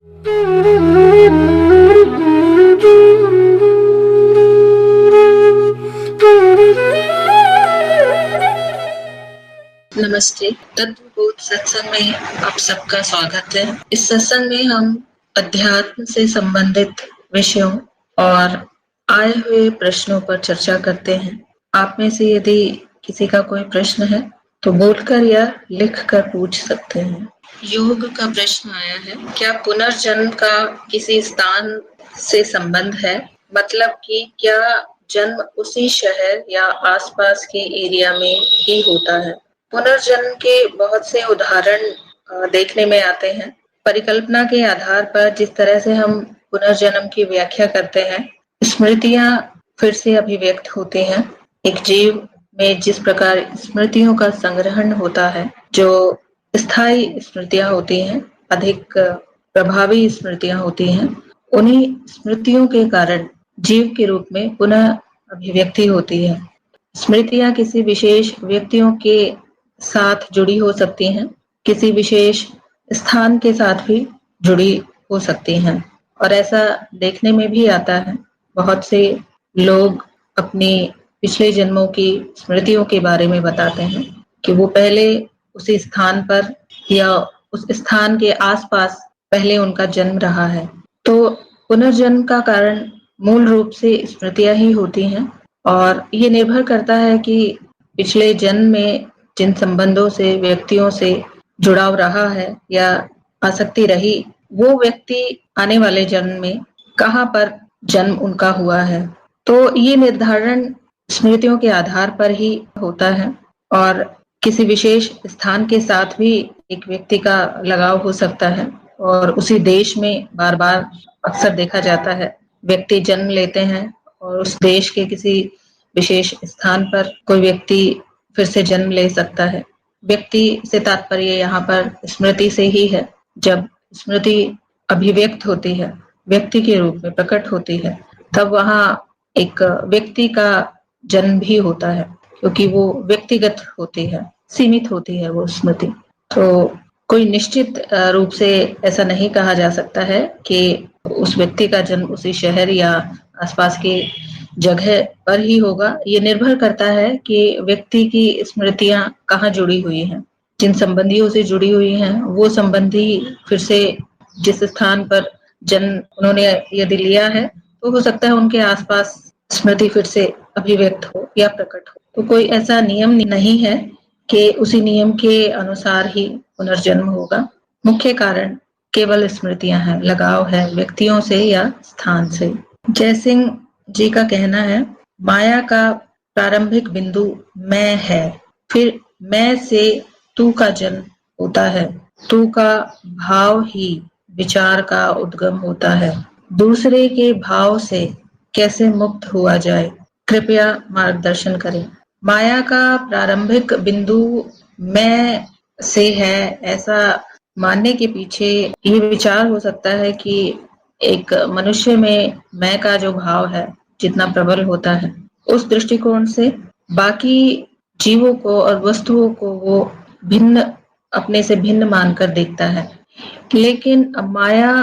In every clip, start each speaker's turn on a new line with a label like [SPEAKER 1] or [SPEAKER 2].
[SPEAKER 1] नमस्ते। तत्वबोध सत्संग में आप सबका स्वागत है। इस सत्संग में हम अध्यात्म से संबंधित विषयों और आए हुए प्रश्नों पर चर्चा करते हैं। आप में से यदि किसी का कोई प्रश्न है तो बोलकर या लिखकर पूछ सकते हैं। योग का प्रश्न आया है, क्या पुनर्जन्म का किसी स्थान से संबंध है? मतलब कि क्या जन्म उसी शहर या आसपास के एरिया में ही होता है? पुनर्जन्म के बहुत से उदाहरण देखने में आते हैं। परिकल्पना के आधार पर जिस तरह से हम पुनर्जन्म की व्याख्या करते हैं, स्मृतियां फिर से अभिव्यक्त होती हैं। एक जीव में जिस प्रकार स्मृतियों का संग्रहण होता है, जो स्थायी स्मृतियां होती हैं, अधिक प्रभावी स्मृतियां होती हैं, उन्हीं स्मृतियों के कारण जीव के रूप में पुनः अभिव्यक्ति होती है। स्मृतियां किसी विशेष व्यक्तियों के साथ जुड़ी हो सकती हैं, किसी विशेष स्थान के साथ भी जुड़ी हो सकती हैं। और ऐसा देखने में भी आता है, बहुत से लोग अपने पिछले जन्मों की स्मृतियों के बारे में बताते हैं कि वो पहले उसी स्थान पर या उस स्थान के आसपास पहले उनका जन्म रहा है। तो पुनर्जन्म का कारण मूल रूप से स्मृतियां ही होती हैं और ये निर्भर करता है कि पिछले जन्म में जिन संबंधों से, व्यक्तियों से जुड़ाव रहा है या आसक्ति रही, वो व्यक्ति आने वाले जन्म में कहाँ पर जन्म उनका हुआ है। तो ये निर्धारण स्मृतियों के आधार पर ही होता है और किसी विशेष स्थान के साथ भी एक व्यक्ति का लगाव हो सकता है। और उसी देश में बार बार अक्सर देखा जाता है, व्यक्ति जन्म लेते हैं और उस देश के किसी विशेष स्थान पर कोई व्यक्ति फिर से जन्म ले सकता है। व्यक्ति से तात्पर्य यहाँ पर स्मृति से ही है। जब स्मृति अभिव्यक्त होती है, व्यक्ति के रूप में प्रकट होती है, तब वहाँ एक व्यक्ति का जन्म भी होता है, क्योंकि वो व्यक्तिगत होती है, सीमित होती है वो स्मृति। तो कोई निश्चित रूप से ऐसा नहीं कहा जा सकता है कि उस व्यक्ति का जन्म उसी शहर या आसपास के जगह पर ही होगा। ये निर्भर करता है कि व्यक्ति की स्मृतियां कहाँ जुड़ी हुई हैं, जिन संबंधियों से जुड़ी हुई हैं, वो संबंधी फिर से जिस स्थान पर जन्म उन्होंने यदि लिया है, तो हो सकता है उनके आसपास स्मृति फिर से अभिव्यक्त हो या प्रकट हो। तो कोई ऐसा नियम नहीं है कि उसी नियम के अनुसार ही पुनर्जन्म होगा। मुख्य कारण केवल स्मृतियां हैं, लगाव है व्यक्तियों से या स्थान से। जयसिंह जी का कहना है, माया का प्रारंभिक बिंदु मैं है, फिर मैं से तू का जन्म होता है, तू का भाव ही विचार का उद्गम होता है। दूसरे के भाव से कैसे मुक्त हुआ जाए, कृपया मार्गदर्शन करें। माया का प्रारंभिक बिंदु मैं से है, ऐसा मानने के पीछे ये विचार हो सकता है कि एक मनुष्य में मैं का जो भाव है जितना प्रबल होता है, उस दृष्टिकोण से बाकी जीवों को और वस्तुओं को वो भिन्न, अपने से भिन्न मानकर देखता है। लेकिन माया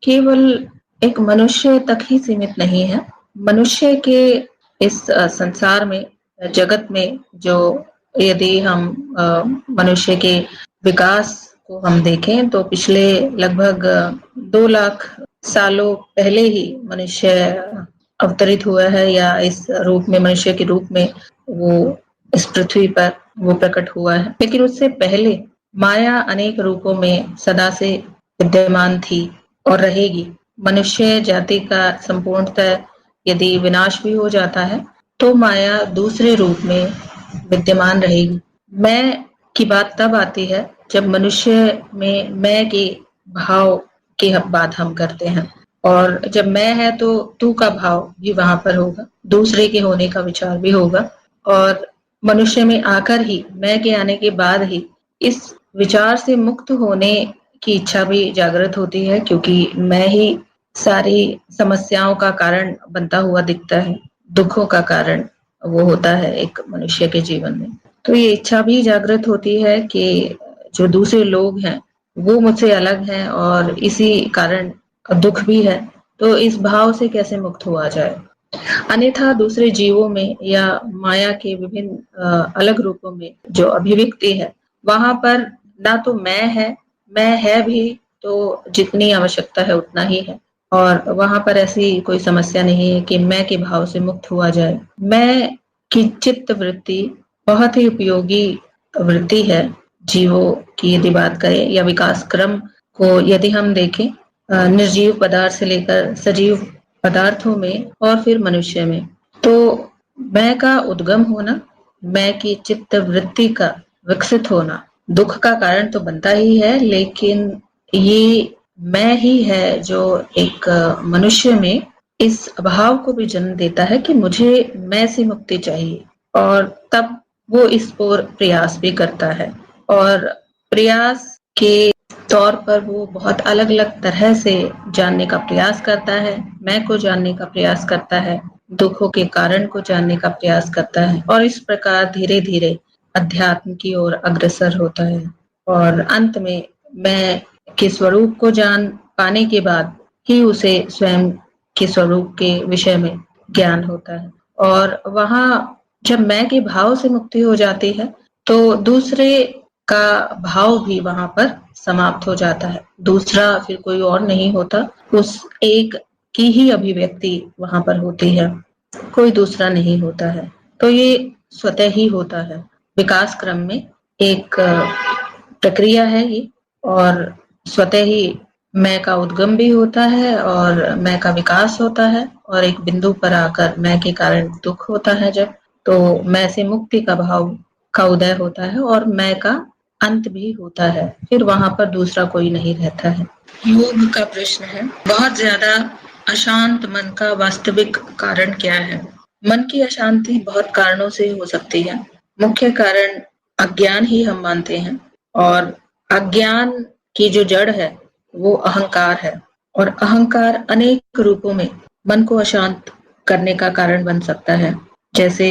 [SPEAKER 1] केवल एक मनुष्य तक ही सीमित नहीं है। मनुष्य के इस संसार में, जगत में, जो यदि हम मनुष्य के विकास को हम देखें तो पिछले लगभग 2 लाख सालों पहले ही मनुष्य अवतरित हुआ है, या इस रूप में, मनुष्य के रूप में वो इस पृथ्वी पर वो प्रकट हुआ है। लेकिन उससे पहले माया अनेक रूपों में सदा से विद्यमान थी और रहेगी। मनुष्य जाति का संपूर्णतः यदि विनाश भी हो जाता है तो माया दूसरे रूप में विद्यमान रहेगी। मैं की बात तब आती है जब मनुष्य में मैं के भाव की बात हम करते हैं, और जब मैं है तो तू का भाव भी वहां पर होगा, दूसरे के होने का विचार भी होगा। और मनुष्य में आकर ही, मैं के आने के बाद ही, इस विचार से मुक्त होने की इच्छा भी जागृत होती है, क्योंकि मैं ही सारी समस्याओं का कारण बनता हुआ दिखता है, दुखों का कारण वो होता है एक मनुष्य के जीवन में। तो ये इच्छा भी जागृत होती है कि जो दूसरे लोग हैं वो मुझसे अलग है और इसी कारण दुख भी है, तो इस भाव से कैसे मुक्त हुआ जाए। अन्यथा दूसरे जीवों में या माया के विभिन्न अलग रूपों में जो अभिव्यक्ति है, वहां पर ना तो मैं है भी तो जितनी आवश्यकता है उतना ही है, और वहां पर ऐसी कोई समस्या नहीं है कि मैं के भाव से मुक्त हुआ जाए। मैं की चित्त वृत्ति बहुत ही उपयोगी वृत्ति है जीवों की, यदि बात करें या विकास क्रम को यदि हम देखें, निर्जीव पदार्थ से लेकर सजीव पदार्थों में और फिर मनुष्य में, तो मैं का उद्गम होना, मैं की चित्त वृत्ति का विकसित होना दुख का कारण तो बनता ही है, लेकिन ये मैं ही है जो एक मनुष्य में इस अभाव को भी जन्म देता है कि मुझे मैं से मुक्ति चाहिए, और तब वो इस पर प्रयास भी करता है, और प्रयास के तौर पर वो बहुत अलग अलग तरह से जानने का प्रयास करता है, मैं को जानने का प्रयास करता है, दुखों के कारण को जानने का प्रयास करता है, और इस प्रकार धीरे धीरे अध्यात्म की ओर अग्रसर होता है, और अंत में मैं के स्वरूप को जान पाने के बाद ही उसे स्वयं के स्वरूप के विषय में ज्ञान होता है। और वहां जब मैं के भाव से मुक्ति हो जाती है तो दूसरे का भाव भी वहां पर समाप्त हो जाता है। दूसरा फिर कोई और नहीं होता, उस एक की ही अभिव्यक्ति वहां पर होती है, कोई दूसरा नहीं होता है। तो ये स्वतः ही होता है, विकास क्रम में एक प्रक्रिया है ये, और स्वतः ही मैं का उद्गम भी होता है और मैं का विकास होता है, और एक बिंदु पर आकर मैं के कारण दुख होता है जब, तो मैं से मुक्ति का भाव का उदय होता है और मैं का अंत भी होता है, फिर वहां पर दूसरा कोई नहीं रहता है। योग का प्रश्न है, बहुत ज्यादा अशांत मन का वास्तविक कारण क्या है? मन की अशांति बहुत कारणों से हो सकती है। मुख्य कारण अज्ञान ही हम मानते हैं, और अज्ञान की जो जड़ है वो अहंकार है, और अहंकार अनेक रूपों में मन को अशांत करने का कारण बन सकता है। जैसे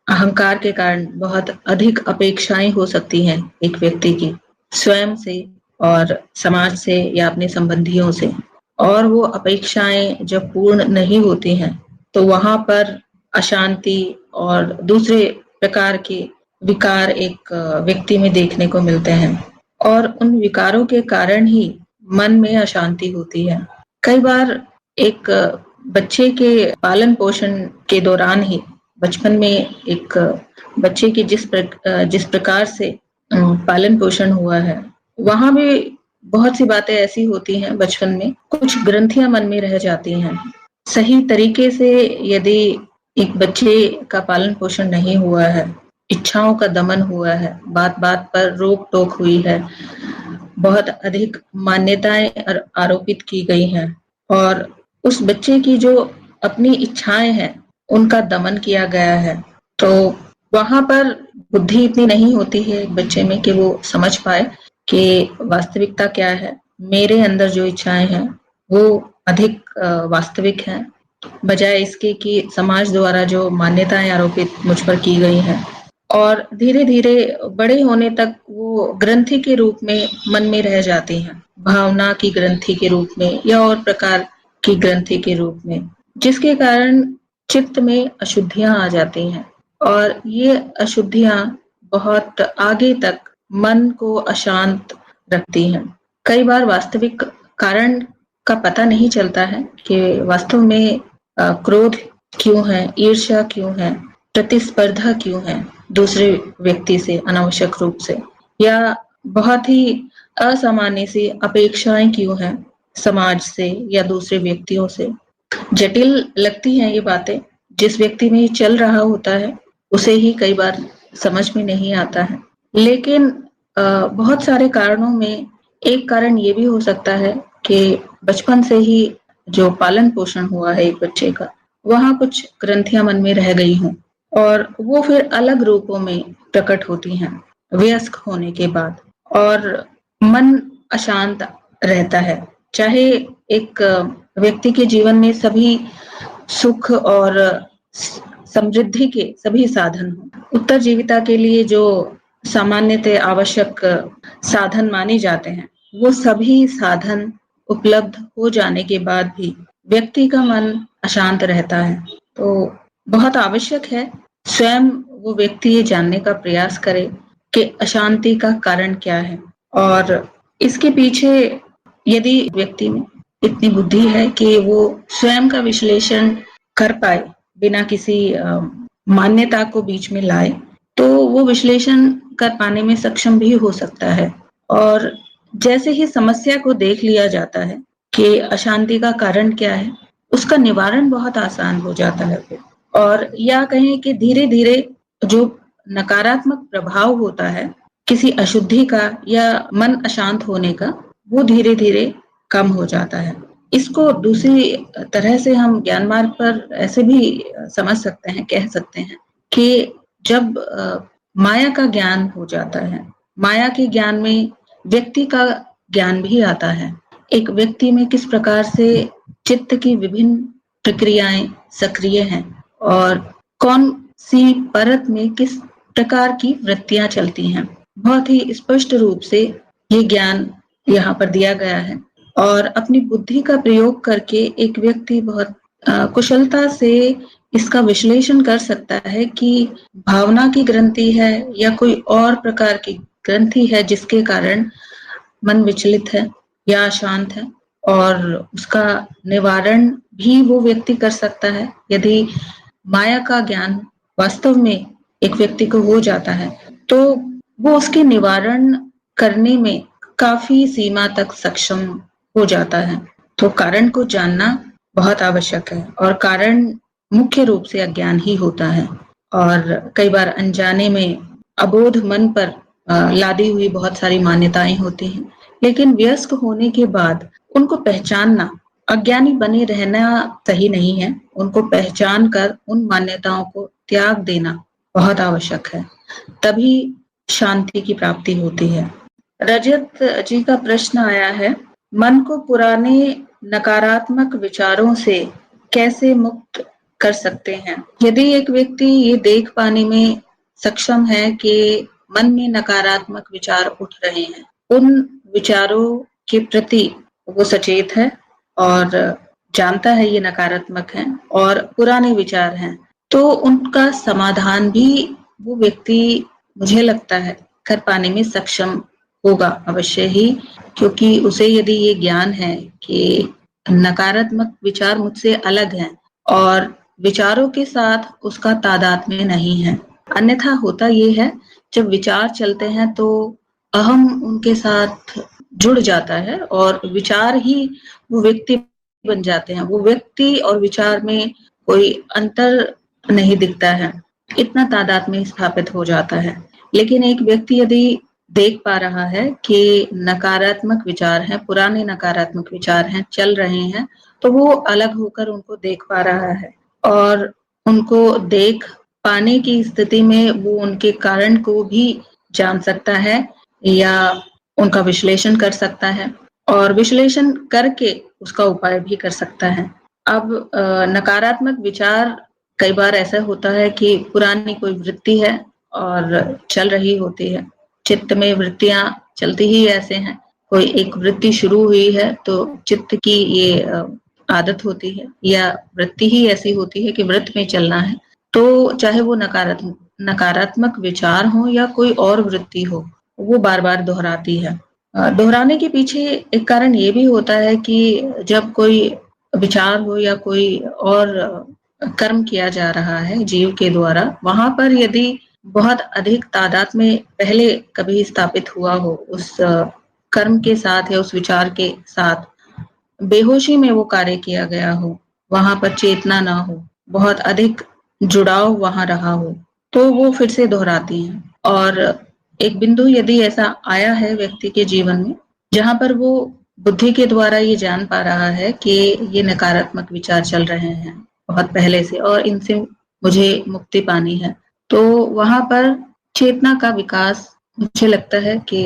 [SPEAKER 1] अहंकार के कारण बहुत अधिक अपेक्षाएं हो सकती हैं एक व्यक्ति की, स्वयं से और समाज से या अपने संबंधियों से, और वो अपेक्षाएं जब पूर्ण नहीं होती हैं तो वहां पर अशांति और दूसरे प्रकार के विकार एक व्यक्ति में देखने को मिलते हैं, और उन विकारों के कारण ही मन में अशांति होती है। कई बार एक बच्चे के पालन पोषण के दौरान ही, बचपन में एक बच्चे की जिस प्रकार से पालन पोषण हुआ है, वहां भी बहुत सी बातें ऐसी होती हैं बचपन में, कुछ ग्रंथियां मन में रह जाती हैं। सही तरीके से यदि एक बच्चे का पालन पोषण नहीं हुआ है, इच्छाओं का दमन हुआ है, बात बात पर रोक टोक हुई है, बहुत अधिक मान्यताएं आरोपित की गई हैं, और उस बच्चे की जो अपनी इच्छाएं हैं उनका दमन किया गया है, तो वहां पर बुद्धि इतनी नहीं होती है एक बच्चे में कि वो समझ पाए कि वास्तविकता क्या है, मेरे अंदर जो इच्छाएं हैं वो अधिक वास्तविक हैं, बजाय इसके कि समाज द्वारा जो मान्यताएं आरोपित मुझ पर की गई हैं। और धीरे धीरे बड़े होने तक वो ग्रंथि के रूप में मन में रह जाती हैं, भावना की ग्रंथि के रूप में या और प्रकार की ग्रंथि के रूप में, जिसके कारण चित्त में अशुद्धियां आ जाती हैं, और ये अशुद्धियां बहुत आगे तक मन को अशांत रखती हैं। कई बार वास्तविक कारण का पता नहीं चलता है कि वास्तव में क्रोध क्यों है, ईर्ष्या क्यों है, प्रतिस्पर्धा क्यों है दूसरे व्यक्ति से अनावश्यक रूप से, या बहुत ही असामान्य सी अपेक्षाएं क्यों हैं समाज से या दूसरे व्यक्तियों से। जटिल लगती हैं ये बातें, जिस व्यक्ति में चल रहा होता है उसे ही कई बार समझ में नहीं आता है, लेकिन बहुत सारे कारणों में एक कारण ये भी हो सकता है कि बचपन से ही जो पालन पोषण हुआ है एक बच्चे का, वहां कुछ ग्रंथियां मन में रह गई हों और वो फिर अलग रूपों में प्रकट होती हैं वयस्क होने के बाद, और मन अशांत रहता है। चाहे एक व्यक्ति के जीवन में सभी सुख और समृद्धि के सभी साधन हों, उत्तरजीविता के लिए जो सामान्यतः आवश्यक साधन माने जाते हैं वो सभी साधन उपलब्ध हो जाने के बाद भी व्यक्ति का मन अशांत रहता है। तो बहुत आवश्यक है स्वयं वो व्यक्ति ये जानने का प्रयास करे कि अशांति का कारण क्या है, और इसके पीछे यदि व्यक्ति में इतनी बुद्धि है कि वो स्वयं का विश्लेषण कर पाए बिना किसी मान्यता को बीच में लाए, तो वो विश्लेषण कर पाने में सक्षम भी हो सकता है। और जैसे ही समस्या को देख लिया जाता है कि अशांति का कारण क्या है, उसका निवारण बहुत आसान हो जाता है फिर। और या कहें कि धीरे धीरे जो नकारात्मक प्रभाव होता है किसी अशुद्धि का या मन अशांत होने का, वो धीरे धीरे कम हो जाता है। इसको दूसरी तरह से हम ज्ञान मार्ग पर ऐसे भी समझ सकते हैं, कह सकते हैं कि जब माया का ज्ञान हो जाता है, माया के ज्ञान में व्यक्ति का ज्ञान भी आता है। एक व्यक्ति में किस प्रकार से चित्त की विभिन्न प्रक्रियाएं सक्रिय हैं और कौन सी परत में किस प्रकार की वृत्तियां चलती हैं, बहुत ही स्पष्ट रूप से ये ज्ञान यहाँ पर दिया गया है। और अपनी बुद्धि का प्रयोग करके एक व्यक्ति बहुत कुशलता से इसका विश्लेषण कर सकता है कि भावना की ग्रंथि है या कोई और प्रकार की ग्रंथि है जिसके कारण मन विचलित है या अशांत है, और उसका निवारण भी वो व्यक्ति कर सकता है। यदि माया का ज्ञान वास्तव में एक व्यक्ति को हो जाता है तो वो उसके निवारण करने में काफी सीमा तक सक्षम हो जाता है। तो कारण को जानना बहुत आवश्यक है, और कारण मुख्य रूप से अज्ञान ही होता है। और कई बार अनजाने में अबोध मन पर लादी हुई बहुत सारी मान्यताएं होती हैं, लेकिन वयस्क होने के बाद उनको पहचानना, अज्ञानी बने रहना सही नहीं है। उनको पहचान कर उन मान्यताओं को त्याग देना बहुत आवश्यक है, तभी शांति की प्राप्ति होती है। रजत जी का प्रश्न आया है, मन को पुराने नकारात्मक विचारों से कैसे मुक्त कर सकते हैं? यदि एक व्यक्ति ये देख पाने में सक्षम है कि मन में नकारात्मक विचार उठ रहे हैं, उन विचारों के प्रति वो सचेत है और जानता है ये नकारात्मक हैं और पुराने विचार हैं, तो उनका समाधान भी वो व्यक्ति, मुझे लगता है, कर पाने में सक्षम होगा अवश्य ही। क्योंकि उसे यदि ये ज्ञान है कि नकारात्मक विचार मुझसे अलग हैं और विचारों के साथ उसका तादात्म्य नहीं है। अन्यथा होता ये है, जब विचार चलते हैं तो अहम उनके साथ जुड़ जाता है और विचार ही वो व्यक्ति बन जाते हैं। वो व्यक्ति और विचार में कोई अंतर नहीं दिखता है, इतना तादात्म्य स्थापित हो जाता है। लेकिन एक व्यक्ति यदि देख पा रहा है कि नकारात्मक विचार हैं, पुराने नकारात्मक विचार हैं, चल रहे हैं, तो वो अलग होकर उनको देख पा रहा है और उनको देख पाने की स्थिति में वो उनके कारण को भी जान सकता है या उनका विश्लेषण कर सकता है, और विश्लेषण करके उसका उपाय भी कर सकता है। अब नकारात्मक विचार, कई बार ऐसा होता है कि पुरानी कोई वृत्ति है और चल रही होती है। चित्त में वृत्तियां चलती ही ऐसे हैं, कोई एक वृत्ति शुरू हुई है तो चित्त की ये आदत होती है या वृत्ति ही ऐसी होती है कि वृत्त में चलना है, तो चाहे वो नकारात्मक विचार हो या कोई और वृत्ति हो, वो बार बार दोहराती है। दोहराने के पीछे एक कारण ये भी होता है कि जब कोई विचार हो या कोई और कर्म किया जा रहा है जीव के द्वारा, वहां पर यदि बहुत अधिक तादाद में पहले कभी स्थापित हुआ हो उस कर्म के साथ या उस विचार के साथ, बेहोशी में वो कार्य किया गया हो, वहां पर चेतना ना हो, बहुत अधिक जुड़ाव वहां रहा हो, तो वो फिर से दोहराती हैं। और एक बिंदु यदि ऐसा आया है व्यक्ति के जीवन में जहां पर वो बुद्धि के द्वारा ये जान पा रहा है कि ये नकारात्मक विचार चल रहे हैं बहुत पहले से और इनसे मुझे मुक्ति पानी है, तो वहां पर चेतना का विकास मुझे लगता है कि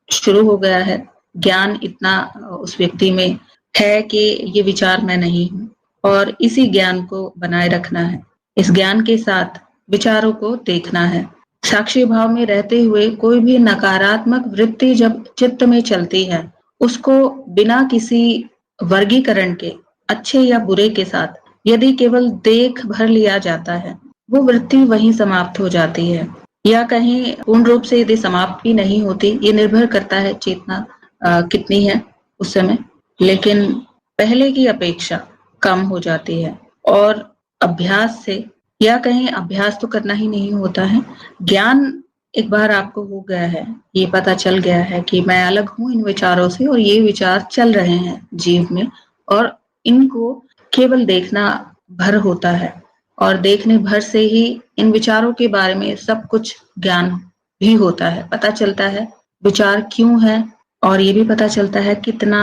[SPEAKER 1] शुरू हो गया है। ज्ञान इतना उस व्यक्ति में है कि ये विचार मैं नहीं हूँ, और इसी ज्ञान को बनाए रखना है। इस ज्ञान के साथ विचारों को देखना है। साक्षी भाव में रहते हुए कोई भी नकारात्मक वृत्ति जब चित्त में चलती है, उसको बिना किसी वर्गीकरण के, अच्छे या बुरे के साथ, यदि केवल देख भर लिया जाता है, वो वृत्ति वहीं समाप्त हो जाती है। या कहीं पूर्ण रूप से यदि समाप्त भी नहीं होती, ये निर्भर करता है चेतना कितनी है उस समय, लेकिन पहले की अपेक्षा कम हो जाती है। और अभ्यास से, या कहीं अभ्यास तो करना ही नहीं होता है, ज्ञान एक बार आपको हो गया है, ये पता चल गया है कि मैं अलग हूं इन विचारों से और ये विचार चल रहे हैं जीव में, और इनको केवल देखना भर होता है, और देखने भर से ही इन विचारों के बारे में सब कुछ ज्ञान भी होता है, पता चलता है विचार क्यों है, और ये भी पता चलता है कितना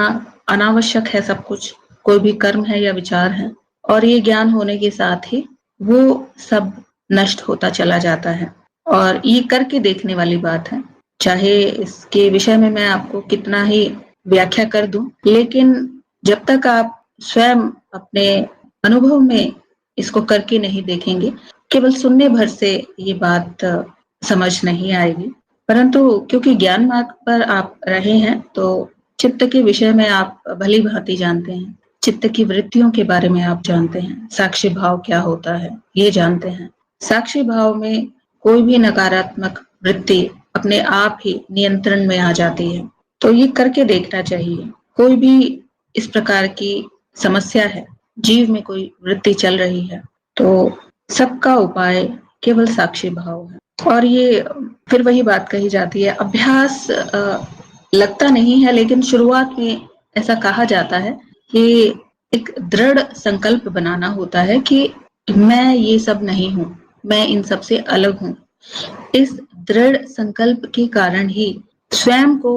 [SPEAKER 1] अनावश्यक है सब कुछ, कोई भी कर्म है या विचार है। और ये ज्ञान होने के साथ ही वो सब नष्ट होता चला जाता है। और ये करके देखने वाली बात है, चाहे इसके विषय में मैं आपको कितना ही व्याख्या कर दूं, लेकिन जब तक आप स्वयं अपने अनुभव में इसको करके नहीं देखेंगे, केवल सुनने भर से ये बात समझ नहीं आएगी। परंतु क्योंकि ज्ञान मार्ग पर आप रहे हैं, तो चित्त के विषय में आप भली भांति जानते हैं, चित्त की वृत्तियों के बारे में आप जानते हैं, साक्षी भाव क्या होता है ये जानते हैं। साक्षी भाव में कोई भी नकारात्मक वृत्ति अपने आप ही नियंत्रण में आ जाती है। तो ये करके देखना चाहिए। कोई भी इस प्रकार की समस्या है, जीव में कोई वृत्ति चल रही है, तो सबका उपाय केवल साक्षी भाव है। और ये फिर वही बात कही जाती है, अभ्यास लगता नहीं है, लेकिन शुरुआत में ऐसा कहा जाता है कि एक दृढ़ संकल्प बनाना होता है कि मैं ये सब नहीं हूं, मैं इन सब से अलग हूं। इस दृढ़ संकल्प के कारण ही स्वयं को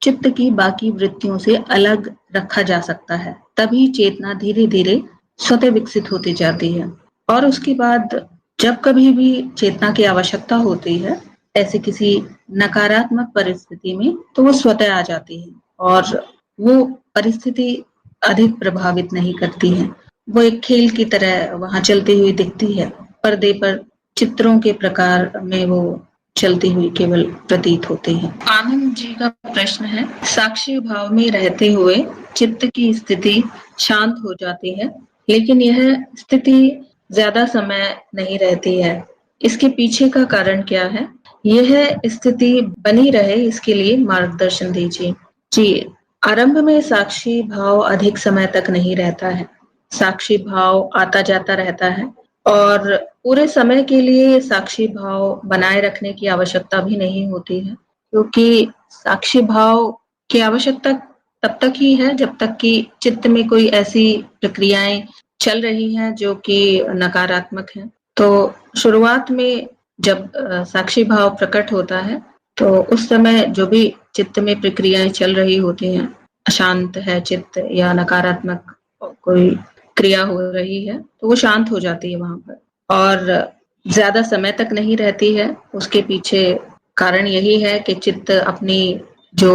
[SPEAKER 1] चित्त की बाकी वृत्तियों से अलग रखा जा सकता है, तभी चेतना धीरे धीरे स्वतः विकसित होती जाती है। और उसके बाद जब कभी भी चेतना की आवश्यकता होती है ऐसी किसी नकारात्मक परिस्थिति में, तो वो स्वतः आ जाती है, और वो परिस्थिति अधिक प्रभावित नहीं करती है। वो एक खेल की तरह वहां चलती हुई दिखती है, पर्दे पर चित्रों के प्रकार में वो चलती हुई केवल प्रतीत होती है। आनंद जी का प्रश्न है, साक्षी भाव में रहते हुए चित्त की स्थिति शांत हो जाती है, लेकिन यह स्थिति ज्यादा समय नहीं रहती है, इसके पीछे का कारण क्या है? यह स्थिति बनी रहे इसके लिए मार्गदर्शन दीजिए। जी, आरंभ में साक्षी भाव अधिक समय तक नहीं रहता है, साक्षी भाव आता जाता रहता है, और पूरे समय के लिए साक्षी भाव बनाए रखने की आवश्यकता भी नहीं होती है, क्योंकि साक्षी भाव की आवश्यकता तब तक ही है जब तक कि चित्त में कोई ऐसी प्रक्रियाएं चल रही हैं जो कि नकारात्मक हैं। तो शुरुआत में जब साक्षी भाव प्रकट होता है, तो उस समय जो भी चित्त में प्रक्रियाएं चल रही होती हैं, अशांत है चित्त या नकारात्मक कोई क्रिया हो रही है, तो वो शांत हो जाती है वहां पर, और ज्यादा समय तक नहीं रहती है। उसके पीछे कारण यही है कि चित्त अपनी जो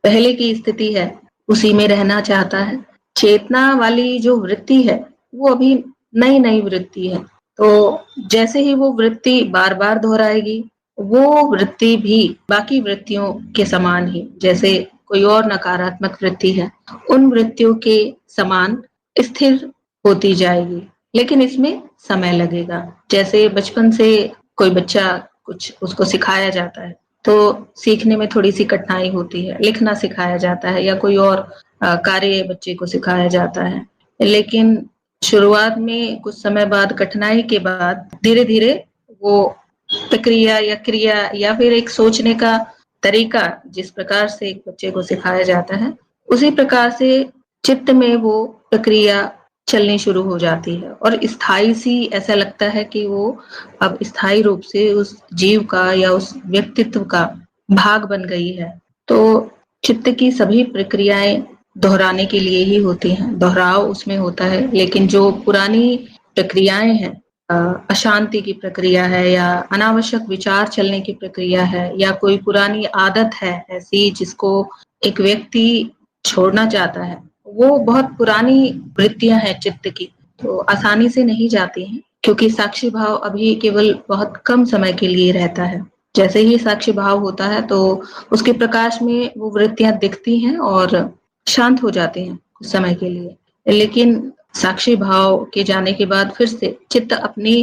[SPEAKER 1] पहले की स्थिति है उसी में रहना चाहता है। चेतना वाली जो वृत्ति है वो अभी नई नई वृत्ति है, तो जैसे ही वो वृत्ति बार बार दोहराएगी, वो वृत्ति भी बाकी वृत्तियों के समान ही, जैसे कोई और नकारात्मक वृत्ति है, उन वृत्तियों के समान स्थिर होती जाएगी, लेकिन इसमें समय लगेगा। जैसे बचपन से कोई बच्चा कुछ उसको सिखाया जाता है, तो सीखने में थोड़ी सी कठिनाई होती है, लिखना सिखाया जाता है या कोई और कार्य बच्चे को सिखाया जाता है, लेकिन शुरुआत में कुछ समय बाद, कठिनाई के बाद, धीरे धीरे वो प्रक्रिया या क्रिया या फिर एक सोचने का तरीका जिस प्रकार से एक बच्चे को सिखाया जाता है, उसी प्रकार से चित्त में वो प्रक्रिया चलनी शुरू हो जाती है, और स्थायी सी ऐसा लगता है कि वो अब स्थायी रूप से उस जीव का या उस व्यक्तित्व का भाग बन गई है। तो चित्त की सभी प्रक्रियाएं दोहराने के लिए ही होती हैं, दोहराव उसमें होता है, लेकिन जो पुरानी प्रक्रियाएं हैं, अशांति की प्रक्रिया है या अनावश्यक विचार चलने की प्रक्रिया है या कोई पुरानी आदत है ऐसी जिसको एक व्यक्ति छोड़ना चाहता है, वो बहुत पुरानी वृत्तियां हैं चित्त की, तो आसानी से नहीं जाती हैं, क्योंकि साक्षी भाव अभी केवल बहुत कम समय के लिए रहता है। जैसे ही साक्षी भाव होता है तो उसके प्रकाश में वो वृत्तियां दिखती हैं और शांत हो जाती हैं कुछ समय के लिए। लेकिन साक्षी भाव के जाने के बाद फिर से चित्त अपनी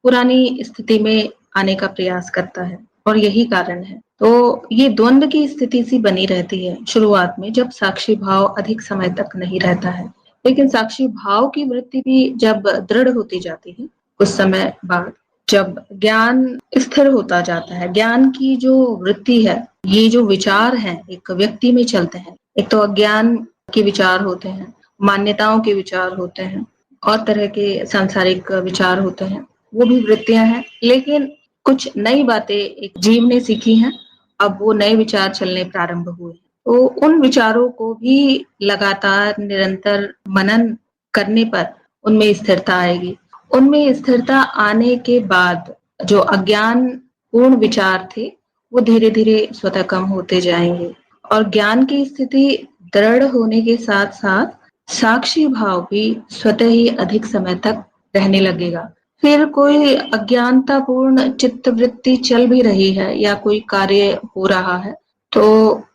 [SPEAKER 1] पुरानी स्थिति में आने का प्रयास करता है और यही कारण है। तो ये द्वंद्व की स्थिति सी बनी रहती है शुरुआत में, जब साक्षी भाव अधिक समय तक नहीं रहता है। लेकिन साक्षी भाव की वृत्ति भी जब दृढ़ होती जाती है कुछ समय बाद, जब ज्ञान स्थिर होता जाता है, ज्ञान की जो वृत्ति है, ये जो विचार है एक व्यक्ति में चलते हैं, एक तो अज्ञान के विचार होते हैं, मान्यताओं के विचार होते हैं और तरह के सांसारिक विचार होते हैं, वो भी वृत्तियां हैं। लेकिन कुछ नई बातें एक जीव ने सीखी हैं, अब वो नए विचार चलने प्रारंभ हुए। तो उन विचारों को भी लगातार निरंतर मनन करने पर उनमें स्थिरता आएगी। उनमें स्थिरता आने के बाद जो अज्ञान पूर्ण विचार थे वो धीरे धीरे स्वतः कम होते जाएंगे और ज्ञान की स्थिति दृढ़ होने के साथ साथ साक्षी भाव भी स्वतः ही अधिक समय तक रहने लगेगा। फिर कोई अज्ञानतापूर्ण चित्तवृत्ति चल भी रही है या कोई कार्य हो रहा है तो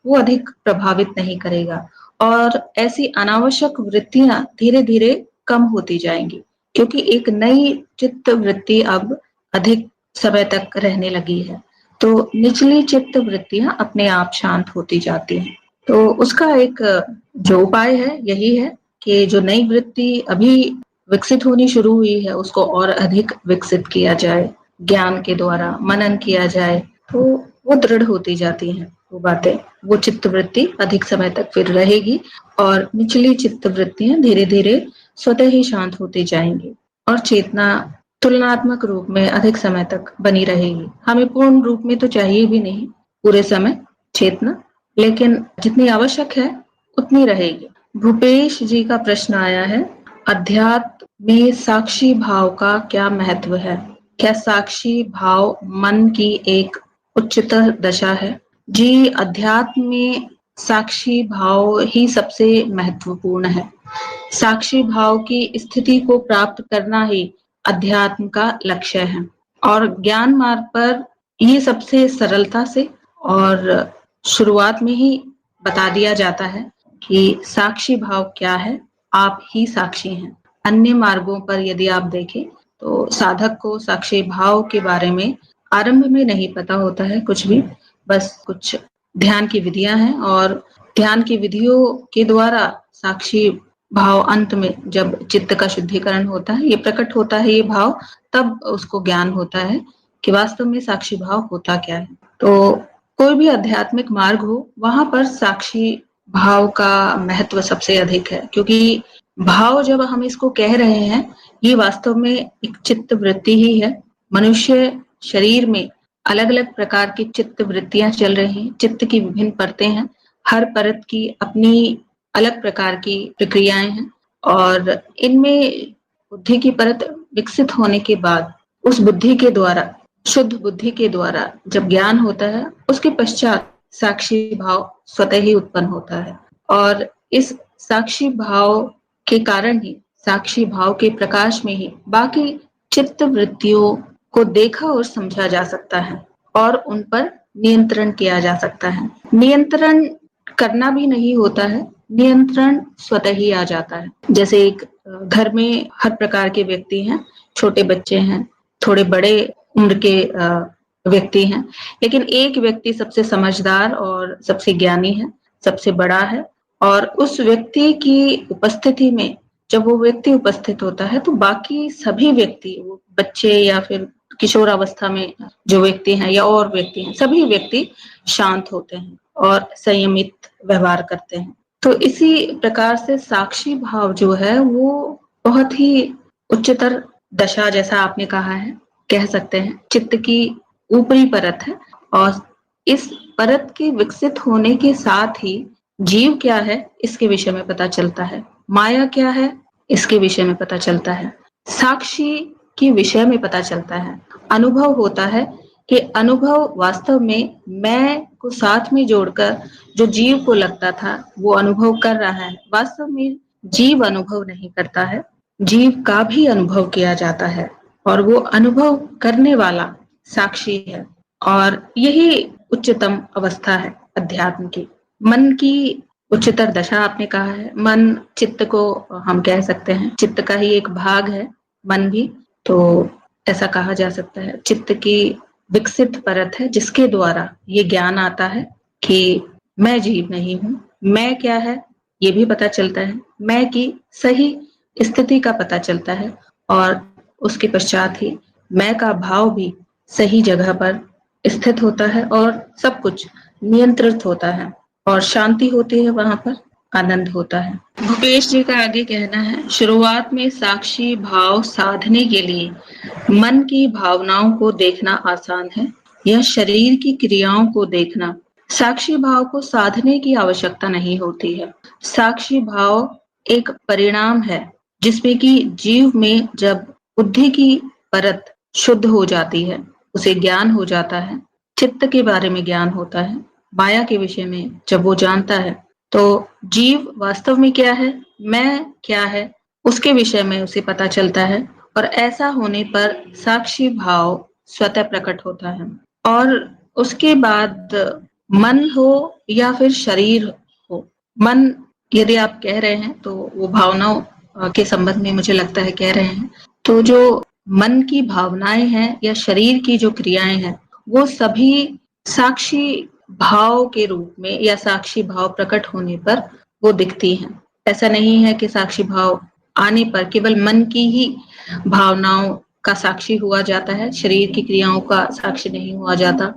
[SPEAKER 1] वो अधिक प्रभावित नहीं करेगा और ऐसी अनावश्यक वृत्तियां धीरे धीरे कम होती जाएंगी, क्योंकि एक नई चित्त वृत्ति अब अधिक समय तक रहने लगी है। तो निचली चित्त वृत्तियां अपने आप शांत होती जाती हैं। तो उसका एक जो उपाय है यही है कि जो नई वृत्ति अभी विकसित होनी शुरू हुई है उसको और अधिक विकसित किया जाए, ज्ञान के द्वारा मनन किया जाए, तो वो दृढ़ होती जाती हैं वो बातें। वो चित्त वृत्ति अधिक समय तक फिर रहेगी और निचली चित्त वृत्तियां धीरे धीरे स्वतः ही शांत होती जाएंगी और चेतना तुलनात्मक रूप में अधिक समय तक बनी रहेगी। हमें पूर्ण रूप में तो चाहिए भी नहीं पूरे समय चेतना, लेकिन जितनी आवश्यक है उतनी रहेगी। भूपेश जी का प्रश्न आया है, अध्यात्म में साक्षी भाव का क्या महत्व है? क्या साक्षी भाव मन की एक उच्चतर दशा है? जी, अध्यात्म में साक्षी भाव ही सबसे महत्वपूर्ण है। साक्षी भाव की स्थिति को प्राप्त करना ही अध्यात्म का लक्ष्य है और ज्ञान मार्ग पर ये सबसे सरलता से और शुरुआत में ही बता दिया जाता है कि साक्षी भाव क्या है, आप ही साक्षी हैं। अन्य मार्गों पर यदि आप देखें तो साधक को साक्षी भाव के बारे में आरंभ में नहीं पता होता है कुछ भी, बस कुछ ध्यान की विधियां हैं और ध्यान की विधियों के द्वारा साक्षी भाव अंत में जब चित्त का शुद्धिकरण होता है, ये प्रकट होता है ये भाव, तब उसको ज्ञान होता है कि वास्तव में साक्षी भाव होता क्या है। तो कोई भी आध्यात्मिक मार्ग हो वहां पर साक्षी भाव का महत्व सबसे अधिक है, क्योंकि भाव जब हम इसको कह रहे हैं ये वास्तव में एक चित्त वृत्ति ही है। मनुष्य शरीर में अलग अलग प्रकार की चित्त वृत्तियां चल रही हैं, चित्त की विभिन्न परतें हैं, हर परत की अपनी अलग प्रकार की प्रक्रियाएं हैं और इनमें बुद्धि की परत विकसित होने के बाद उस बुद्धि के द्वारा, शुद्ध बुद्धि के द्वारा जब ज्ञान होता है उसके पश्चात साक्षी भाव स्वतः ही उत्पन्न होता है और इस साक्षी भाव के कारण ही, साक्षी भाव के प्रकाश में ही बाकी चित्त वृत्तियों को देखा और समझा जा सकता है और उन पर नियंत्रण किया जा सकता है। नियंत्रण करना भी नहीं होता है, नियंत्रण स्वतः ही आ जाता है। जैसे एक घर में हर प्रकार के व्यक्ति हैं, छोटे बच्चे हैं, थोड़े बड़े उम्र के व्यक्ति हैं, लेकिन एक व्यक्ति सबसे समझदार और सबसे ज्ञानी है, सबसे बड़ा है और उस व्यक्ति की उपस्थिति में जब वो व्यक्ति उपस्थित होता है तो बाकी सभी व्यक्ति, वो बच्चे या फिर किशोरावस्था में जो व्यक्ति हैं या और व्यक्ति हैं, सभी व्यक्ति शांत होते हैं और संयमित व्यवहार करते हैं। तो इसी प्रकार से साक्षी भाव जो है वो बहुत ही उच्चतर दशा, जैसा आपने कहा है, कह सकते हैं, चित्त की ऊपरी परत है और इस परत के विकसित होने के साथ ही जीव क्या है इसके विषय में पता चलता है, माया क्या है इसके विषय में पता चलता है, साक्षी के विषय में पता चलता है। अनुभव होता है कि अनुभव वास्तव में मैं को साथ में जोड़कर जो जीव को लगता था वो अनुभव कर रहा है, वास्तव में जीव अनुभव नहीं करता है, जीव का भी अनुभव किया जाता है और वो अनुभव करने वाला साक्षी है। और यही उच्चतम अवस्था है अध्यात्म की। मन की उच्चतर दशा आपने कहा है। मन, चित्त को हम कह सकते हैं, चित्त का ही एक भाग है मन भी, तो ऐसा कहा जा सकता है। चित्त की विकसित परत है जिसके द्वारा ये ज्ञान आता है कि मैं जीव नहीं हूँ। मैं क्या है ये भी पता चलता है, मैं की सही स्थिति का पता चलता है, और उसके पश्चात ही मैं का भाव भी सही जगह पर स्थित होता है और सब कुछ नियंत्रित होता है और शांति होती है, वहां पर आनंद होता है। भूपेश जी का आगे कहना है, शुरुआत में साक्षी भाव साधने के लिए मन की भावनाओं को देखना आसान है या शरीर की क्रियाओं को देखना। साक्षी भाव को साधने की आवश्यकता नहीं होती है। साक्षी भाव एक परिणाम है जिसमें कि जीव में जब बुद्धि की परत शुद्ध हो जाती है, उसे ज्ञान हो जाता है, चित्त के बारे में ज्ञान होता है, माया के विषय में जब वो जानता है, तो जीव वास्तव में क्या है, मैं क्या है, उसके विषय में उसे पता चलता है। और ऐसा होने पर साक्षी भाव स्वतः प्रकट होता है। और उसके बाद मन हो या फिर शरीर हो, मन यदि आप कह रहे हैं तो वो भावनाओं के संबंध में मुझे लगता है कह रहे हैं, तो जो मन की भावनाएं हैं या शरीर की जो क्रियाएं हैं, वो सभी साक्षी भाव के रूप में या साक्षी भाव प्रकट होने पर वो दिखती हैं। ऐसा नहीं है कि साक्षी भाव आने पर केवल मन की ही भावनाओं का साक्षी हुआ जाता है, शरीर की क्रियाओं का साक्षी नहीं हुआ जाता,